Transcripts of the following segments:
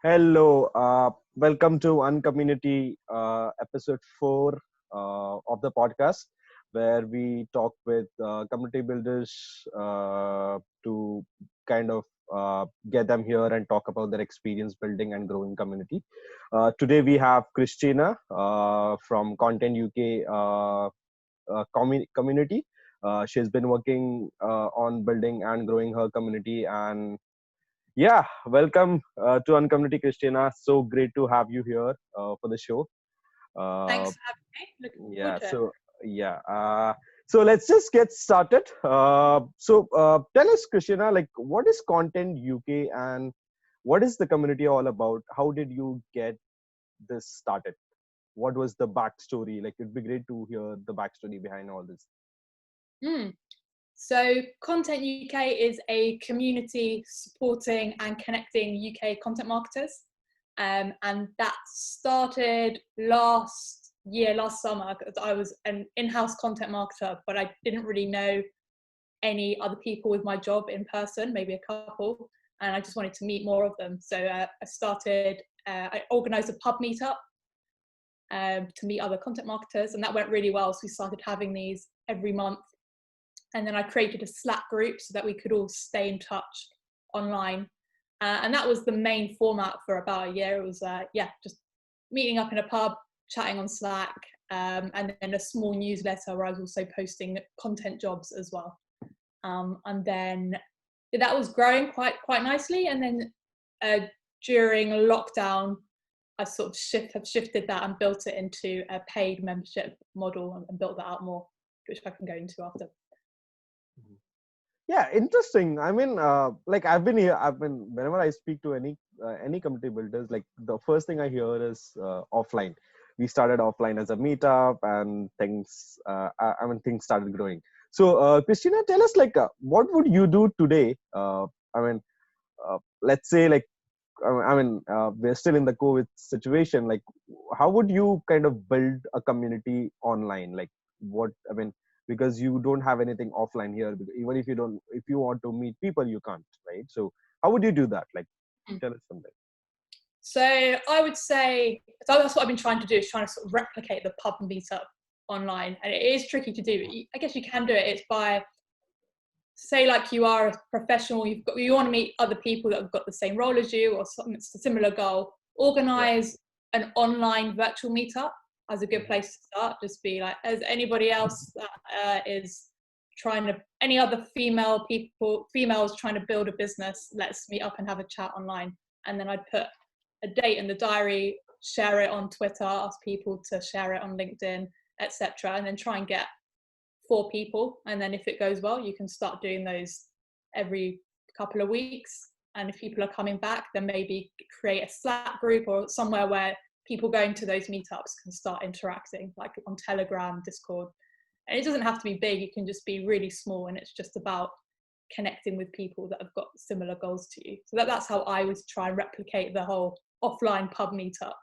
Hello, welcome to Uncommunity episode 4 of the podcast, where we talk with community builders to kind of get them here and talk about their experience building and growing community. Today we have Christina from ContentUK community. She's been working on building and growing her community, and yeah, welcome to Uncommunity, Christina. So great to have you here for the show. Uh, Thanks for having me. Looking yeah, forward to it. so yeah, so let's just get started. Tell us, Christina, like what is Content UK and what is the community all about? How did you get this started? What was the backstory? Like, it'd be great to hear the backstory behind all this. Mm. So, Content UK is a community supporting and connecting UK content marketers. And that started last summer, because I was an in-house content marketer, but I didn't really know any other people with my job in person, maybe a couple, and I just wanted to meet more of them. So I organised a pub meetup to meet other content marketers, and that went really well. So we started having these every month. And then I created a Slack group so that we could all stay in touch online. And that was the main format for about a year. It was, just meeting up in a pub, chatting on Slack, and then a small newsletter where I was also posting content jobs as well. And then that was growing quite nicely. And then during lockdown, I sort of have shifted that and built it into a paid membership model and built that out more, which I can go into after. Yeah, interesting. I mean, like I've been whenever I speak to any community builders, like the first thing I hear is offline. We started offline as a meetup, and things started growing. So, Christina, tell us, like, what would you do today? I mean, let's say, like, we're still in the COVID situation. Like, how would you kind of build a community online? Like, what I mean, because you don't have anything offline here. Even if you want to meet people, you can't, right? So, how would you do that? Like, tell us something. So I would say, so that's what I've been trying to do, is trying to sort of replicate the pub meetup online. And it is tricky to do. I guess you can do it. It's by, say, like you are a professional, you want to meet other people that have got the same role as you or something, it's a similar goal. Yeah. Organize an online virtual meetup as a good Mhm. place to start. Just be like, as anybody else that is trying to, any other females trying to build a business, let's meet up and have a chat online. And then I'd put a date in the diary, share it on Twitter, ask people to share it on LinkedIn, etc., and then try and get 4 people. And then if it goes well, you can start doing those every couple of weeks. And if people are coming back, then maybe create a Slack group or somewhere where people going to those meetups can start interacting, like on Telegram, Discord. And it doesn't have to be big, it can just be really small, and it's just about connecting with people that have got similar goals to you. So that's how I would try and replicate the whole offline pub meetup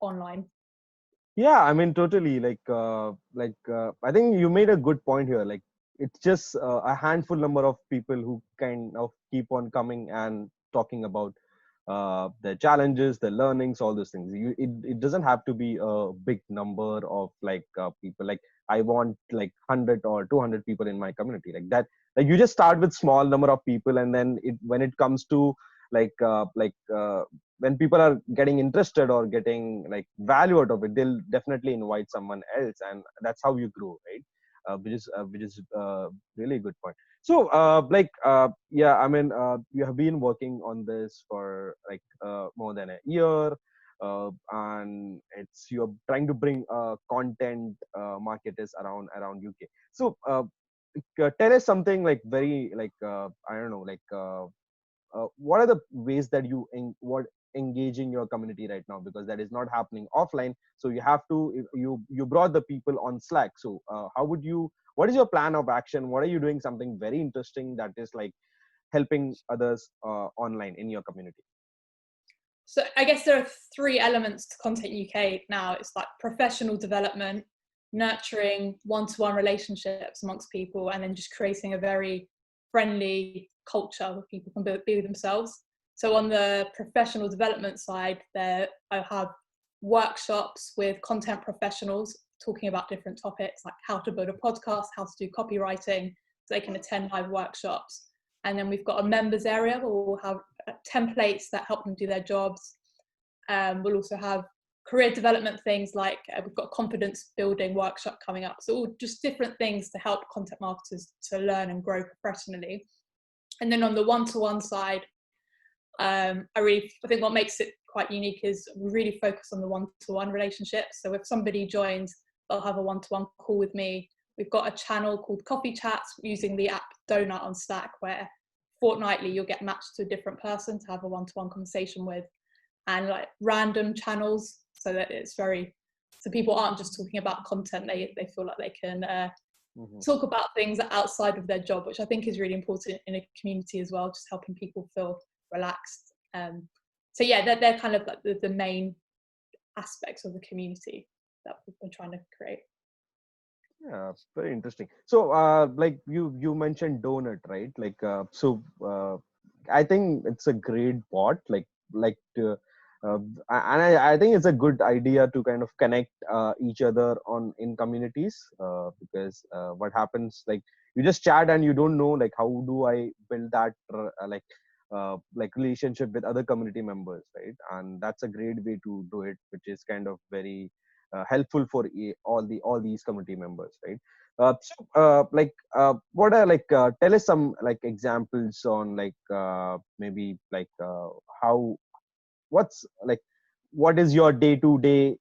online. Yeah, I mean, totally. I think you made a good point here. Like, it's just a handful number of people who kind of keep on coming and talking about their challenges, their learnings, all those things. It doesn't have to be a big number of people. Like, I want like 100 or 200 people in my community, like that. Like, you just start with small number of people, and then when it comes to like uh, like uh, when people are getting interested or getting like value out of it, they'll definitely invite someone else, and that's how you grow, right? Which is really good point. So yeah, I mean, you have been working on this for like more than a year, and you're trying to bring content marketers around UK. So tell us something like very like I don't know, like what are the ways that what engaging your community right now, because that is not happening offline, so you have to, you brought the people on Slack. So how would you, what is your plan of action? What are you doing something very interesting that is like helping others online in your community? So I guess there are 3 elements to Content UK now. It's like professional development, nurturing one-to-one relationships amongst people, and then just creating a very friendly culture where people can be themselves. So on the professional development side, I have workshops with content professionals talking about different topics like how to build a podcast, how to do copywriting, so they can attend live workshops. And then we've got a members area where we'll have templates that help them do their jobs. We'll also have career development things like we've got a confidence building workshop coming up. So all just different things to help content marketers to learn and grow professionally. And then on the one-to-one side, I think what makes it quite unique is we really focus on the one-to-one relationship. So if somebody joins, they'll have a one-to-one call with me. We've got a channel called Coffee Chats using the app Donut on Slack, where fortnightly you'll get matched to a different person to have a one-to-one conversation with, and like random channels, so that it's so people aren't just talking about content, they feel like they can talk about things outside of their job, which I think is really important in a community as well, just helping people feel relaxed. So yeah, they're kind of like the main aspects of the community that we're trying to create. Yeah, very interesting. So like you mentioned Donut, right? Like I think it's a great bot, like to, and I think it's a good idea to kind of connect each other in communities, because what happens, like you just chat and you don't know like how do I build that like relationship with other community members, right? And that's a great way to do it, which is kind of very helpful for all these community members, right? What are tell us some like examples on maybe how what's like what is your day to day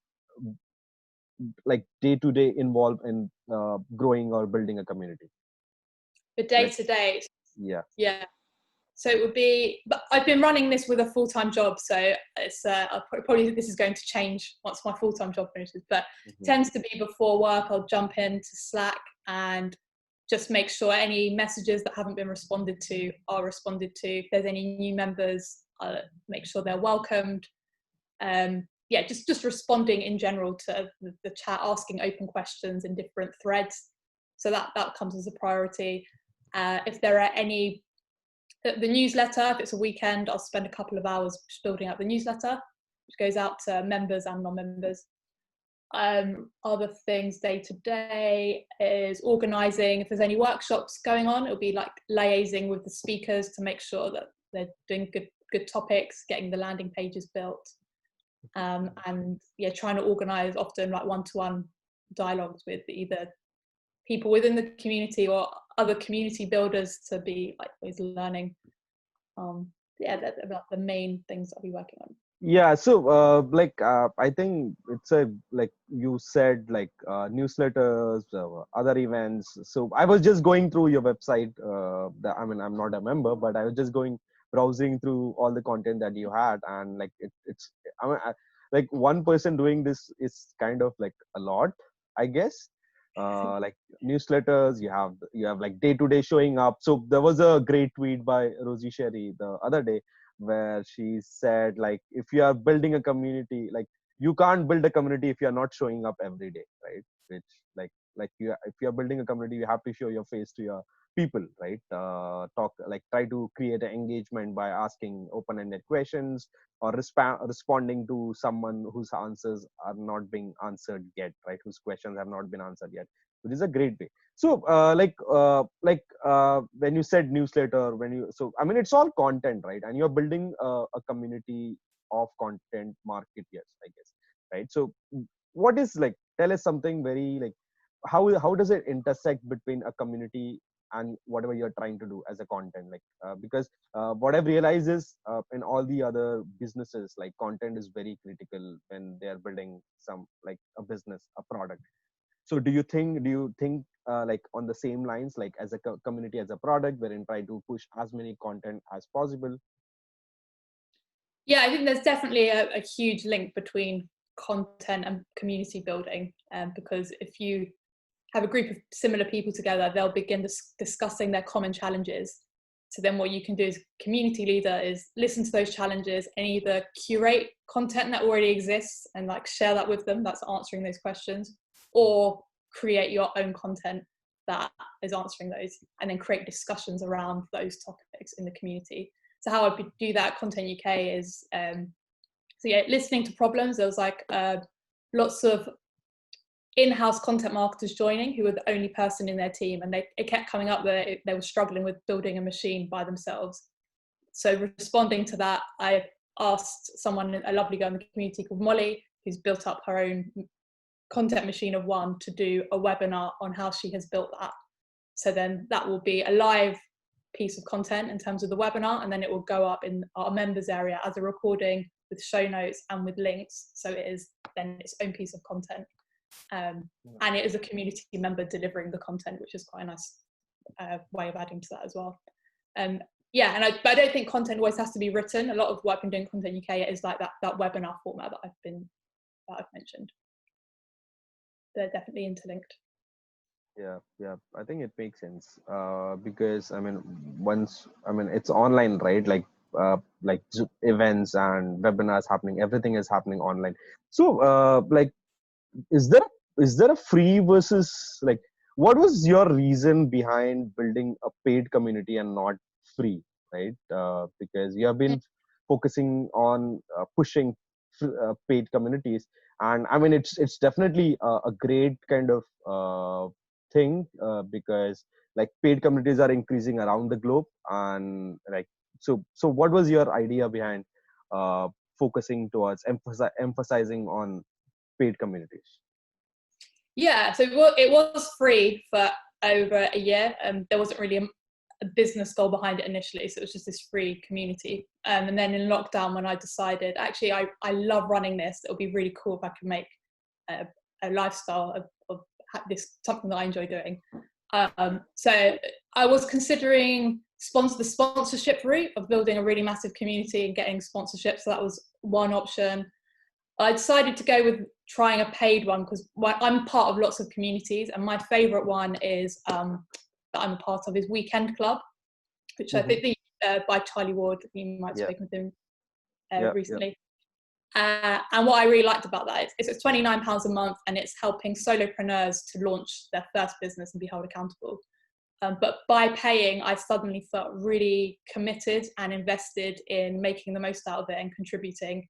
involved in growing or building a community? The day to day, Yeah. yeah. So it would be, but I've been running this with a full-time job, so it's probably this is going to change once my full-time job finishes, but tends to be before work, I'll jump into Slack and just make sure any messages that haven't been responded to are responded to. If there's any new members, I'll make sure they're welcomed. Yeah, just responding in general to the chat, asking open questions in different threads. So that comes as a priority. If there are any the newsletter, if it's a weekend, I'll spend a couple of hours building out the newsletter, which goes out to members and non-members. Other things day to day is organising. If there's any workshops going on, it'll be like liaising with the speakers to make sure that they're doing good topics, getting the landing pages built, and yeah, trying to organise often like one-to-one dialogues with either people within the community or other community builders to be like always learning. Yeah, that's about the main things I'll be working on. Yeah, so I think it's a like you said newsletters, other events. So I was just going through your website. I mean, I'm not a member, but I was just browsing through all the content that you had, and like it's I mean, like one person doing this is kind of like a lot, I guess. Like newsletters, you have like day to day showing up. So there was a great tweet by Rosie Sherry the other day where she said like if you are building a community, like you can't build a community if you're not showing up every day, right? Which if you're building a community, you have to show your face to your people, right? Try to create an engagement by asking open-ended questions or responding to someone whose answers are not being answered yet, right? Whose questions have not been answered yet, which is a great way. So when you said newsletter, so I mean it's all content, right? And you're building a community of content marketers, I guess, right? So what is like, tell us something very like how does it intersect between a community and whatever you're trying to do as a content, because what I've realized is in all the other businesses, like content is very critical when they are building some like a business, a product. So do you think like on the same lines, like as a community, as a product, wherein try to push as many content as possible? Yeah, I think there's definitely a huge link between content and community building, because if you have a group of similar people together, they'll begin discussing their common challenges. So then what you can do as community leader is listen to those challenges and either curate content that already exists and like share that with them that's answering those questions, or create your own content that is answering those, and then create discussions around those topics in the community. So how I do that at ContentUK is, so yeah, listening to problems. There was like lots of in-house content marketers joining who were the only person in their team, and it kept coming up that they were struggling with building a machine by themselves. So responding to that, I asked someone, a lovely girl in the community called Molly, who's built up her own content machine of one, to do a webinar on how she has built that. So then that will be a live piece of content in terms of the webinar, and then it will go up in our members area as a recording with show notes and with links. So it is then its own piece of content. And it is a community member delivering the content, which is quite a nice way of adding to that as well. Yeah, and I don't think content always has to be written. A lot of what I've been doing ContentUK is like that webinar format that I've mentioned. They're definitely interlinked. Yeah, I think it makes sense because I mean, it's online, right? Like events and webinars happening, everything is happening online. So like, is there a free versus, like, what was your reason behind building a paid community and not free, right? Because you have been focusing on pushing paid communities, and I mean it's definitely a great kind of thing because like paid communities are increasing around the globe, and like so what was your idea behind focusing towards emphasizing on paid communities? Yeah, so it was free for over a year. There wasn't really a business goal behind it initially, so it was just this free community. And then in lockdown, when I decided, actually, I love running this, it would be really cool if I could make a lifestyle of this, something that I enjoy doing. So I was considering the sponsorship route of building a really massive community and getting sponsorship. So that was one option. I decided to go with trying a paid one because I'm part of lots of communities, and my favourite one is that I'm a part of is Weekend Club, which I think by Charlie Ward. You might have spoken with him recently. And what I really liked about that is it's £29 a month, and it's helping solopreneurs to launch their first business and be held accountable. But by paying, I suddenly felt really committed and invested in making the most out of it and contributing.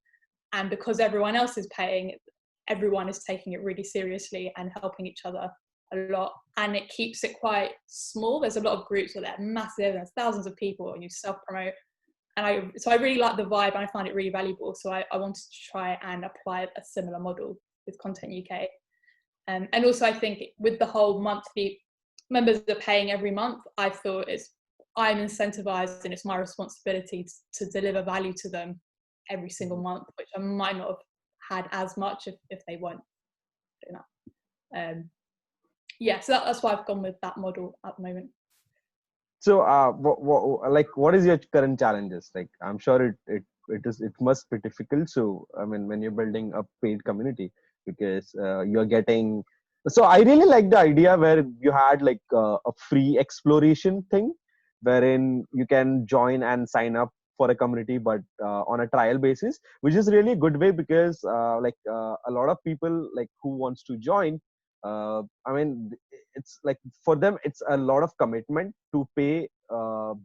And because everyone else is paying, everyone is taking it really seriously and helping each other a lot. And it keeps it quite small. There's a lot of groups where they're massive, there's thousands of people, and you self-promote. And so I really like the vibe, and I find it really valuable. So I wanted to try and apply a similar model with ContentUK. And also I think with the whole monthly members are paying every month, I thought I'm incentivized and it's my responsibility to deliver value to them every single month, which I might not have had as much if they weren't doing that. Yeah, so that's why I've gone with that model at the moment. So what is your current challenges? Like, I'm sure it must be difficult. So I mean, when you're building a paid community, because you're getting, so I really like the idea where you had like a free exploration thing, wherein you can join and sign up for a community, but on a trial basis, which is really a good way because a lot of people like who wants to join, I mean, it's like for them it's a lot of commitment to pay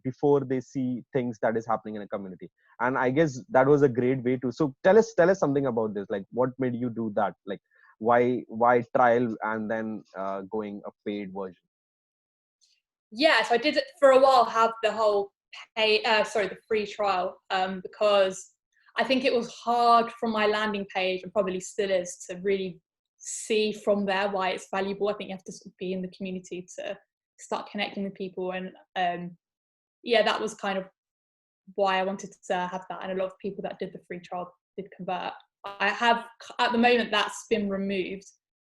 before they see things that is happening in a community, and I guess that was a great way to. So tell us something about this, like what made you do that, like why trial and then going a paid version? Yeah, so I did for a while have the whole the free trial, because I think it was hard from my landing page, and probably still is, to really see from there why it's valuable. I think you have to be in the community to start connecting with people, and yeah, that was kind of why I wanted to have that. And a lot of people that did the free trial did convert. I have at the moment that's been removed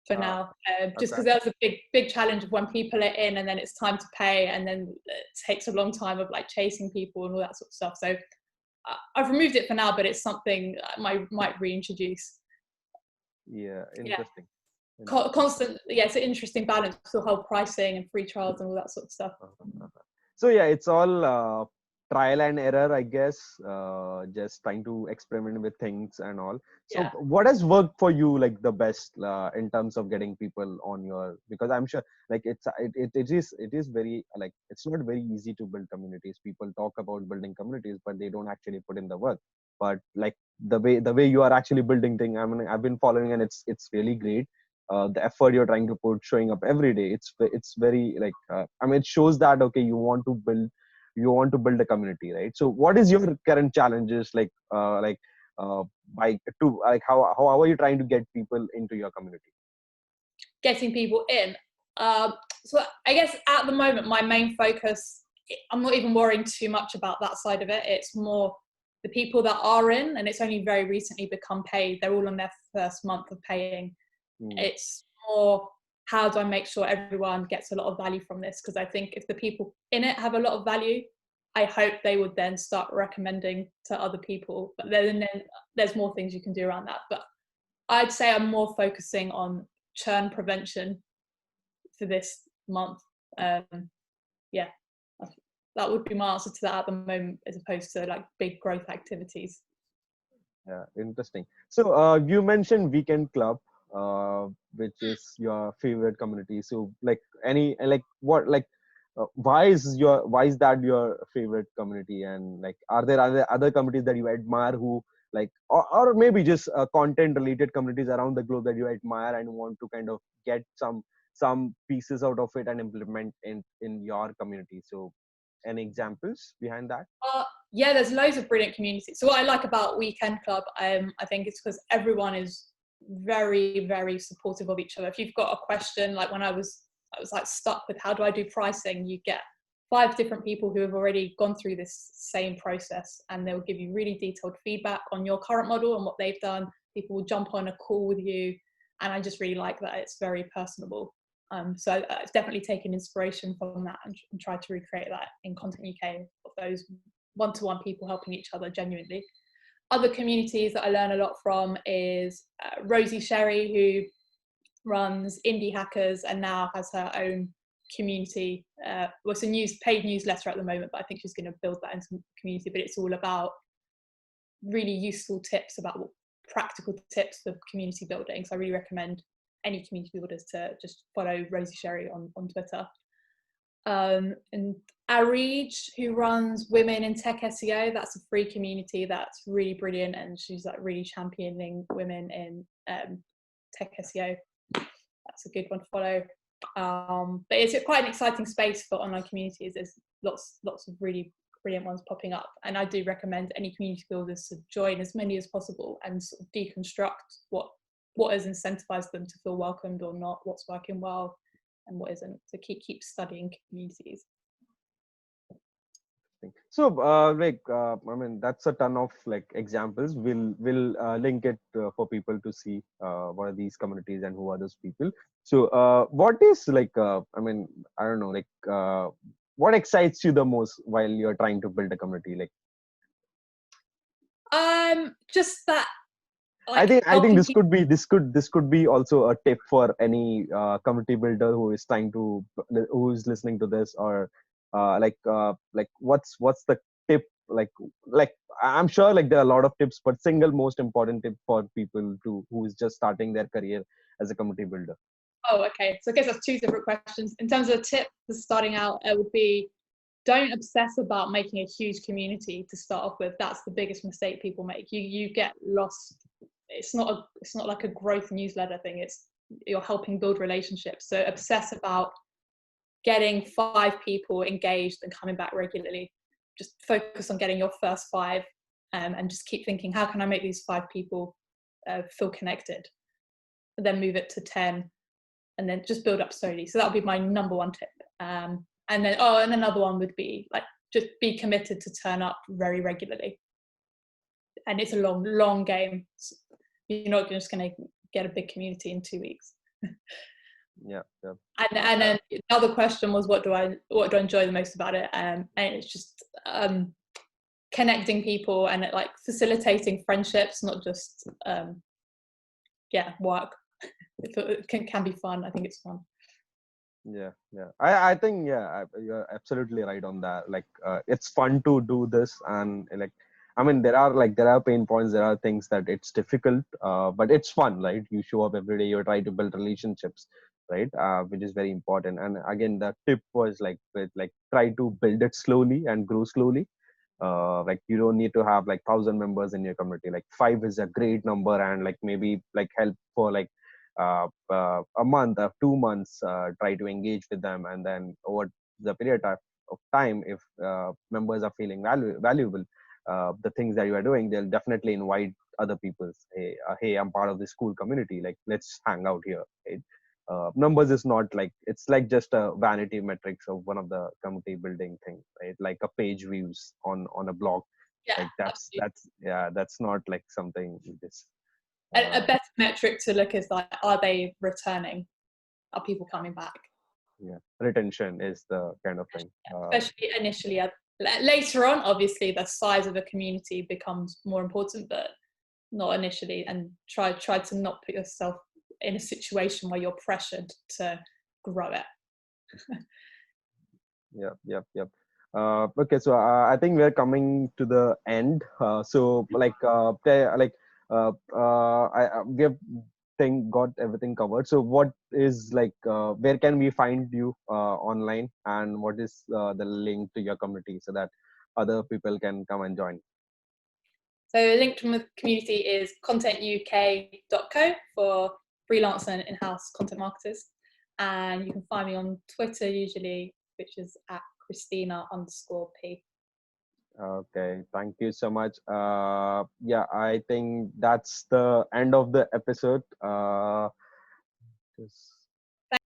for now, just because there's a big challenge of when people are in and then it's time to pay, and then it takes a long time of like chasing people and all that sort of stuff. So I've removed it for now, but it's something I might reintroduce. Yeah, interesting. Constant, yeah, it's an interesting balance, the whole pricing and free trials and all that sort of stuff. So yeah, it's all trial and error, I guess. Just trying to experiment with things and all. So Yeah. what has worked for you like the best in terms of getting people on your, because I'm sure like it is very like it's not very easy to build communities. People talk about building communities, but they don't actually put in the work. But like the way you are actually building thing, I mean, I've been following, and it's really great. The effort you're trying to put, showing up every day, it's very like I mean, it shows that okay, you want to build a community, right? So what is your current challenges like uh by to like how are you trying to get people into your community? Getting people in. So I guess at the moment, my main focus, I'm not even worrying too much about that side of it. It's more the people that are in, and it's only very recently become paid. They're all on their first month of paying. Hmm. It's more, how do I make sure everyone gets a lot of value from this? Because I think if the people in it have a lot of value, I hope they would then start recommending to other people. But then there's more things you can do around that. But I'd say I'm more focusing on churn prevention for this month. Yeah, that would be my answer to that at the moment, as opposed to like big growth activities. Yeah, interesting. So you mentioned Weekend Club, which is your favorite community. So like any like what like why is that your favorite community? And like are there other communities that you admire who like or maybe just content related communities around the globe that you admire and want to kind of get some pieces out of it and implement in your community? So any examples behind that? Yeah, there's loads of brilliant communities. So what I like about Weekend Club, I think it's because everyone is very, very supportive of each other. If you've got a question, like when I was like stuck with how do I do pricing, you get 5 different people who have already gone through this same process, and they'll give you really detailed feedback on your current model and what they've done. People will jump on a call with you, and I just really like that. It's very personable. So I've definitely taken inspiration from that and tried to recreate that in ContentUK, of those one-to-one people helping each other genuinely. Other communities that I learn a lot from is Rosie Sherry, who runs Indie Hackers and now has her own community. Well, it's a paid newsletter at the moment, but I think she's going to build that into the community. But it's all about really useful tips, about practical tips for community building. So I really recommend any community builders to just follow Rosie Sherry on Twitter. And Arij, who runs Women in Tech SEO, that's a free community that's really brilliant, and she's like really championing women in tech SEO. That's a good one to follow. But it's quite an exciting space for online communities. There's lots of really brilliant ones popping up, and I do recommend any community builders to join as many as possible and sort of deconstruct what has incentivized them to feel welcomed or not, what's working well and what isn't. So keep studying communities. So, I mean, that's a ton of like examples. We'll link it for people to see what are these communities and who are those people. So, what is like? I mean, I don't know, like, what excites you the most while you're trying to build a community? Like, Just that, I like think I think helping this people. could be this could be also a tip for any community builder who is trying to who is listening to this, or like what's the tip like I'm sure like there are a lot of tips, but single most important tip for people to who is just starting their career as a community builder. Oh, okay. So I guess that's 2 different questions. In terms of a tip for starting out, it would be, don't obsess about making a huge community to start off with. That's the biggest mistake people make. You get lost. It's not like a growth newsletter thing. It's, you're helping build relationships. So obsess about getting 5 people engaged and coming back regularly. Just focus on getting your first 5, and just keep thinking, how can I make these 5 people feel connected? And then move it to 10, and then just build up slowly. So that would be my number 1 tip. And then another one would be like, just be committed to turn up very regularly. And it's a long game. You're not just going to get a big community in 2 weeks. Yeah, yeah. And then the other question was, what do I enjoy the most about it? And it's just connecting people and like facilitating friendships, not just work. It can be fun. I think it's fun. Yeah. I think you're absolutely right on that. Like it's fun to do this, and like I mean there are pain points, there are things that it's difficult, but it's fun, right? You show up every day, you try to build relationships, right? Which is very important. And again, the tip was like try to build it slowly and grow slowly. Like you don't need to have like 1,000 members in your community. Like five is a great number, and like maybe like help for like a month or 2 months, try to engage with them, and then over the period of time, if members are feeling valuable, the things that you are doing, they'll definitely invite other people. Hey, I'm part of this cool community, like let's hang out here, right? Numbers is not like, it's like just a vanity metrics of one of the community building thing, right? Like a page views on a blog, Yeah, like that's absolutely. that's yeah, that's not like something this A uh, better metric to look is like, are they returning? Are people coming back? yeah, retention is the kind of thing. Especially initially. Later on, obviously, the size of a community becomes more important, but not initially. And try to not put yourself in a situation where you're pressured to grow it. Yep. Okay, so I think we're coming to the end. So like we have thing got everything covered. So what is like where can we find you online, and what is the link to your community so that other people can come and join? So a link to the community is ContentUK.co for freelance and in-house content marketers. And you can find me on Twitter usually, which is at Christina_P. Okay, thank you so much. Yeah, I think that's the end of the episode. Just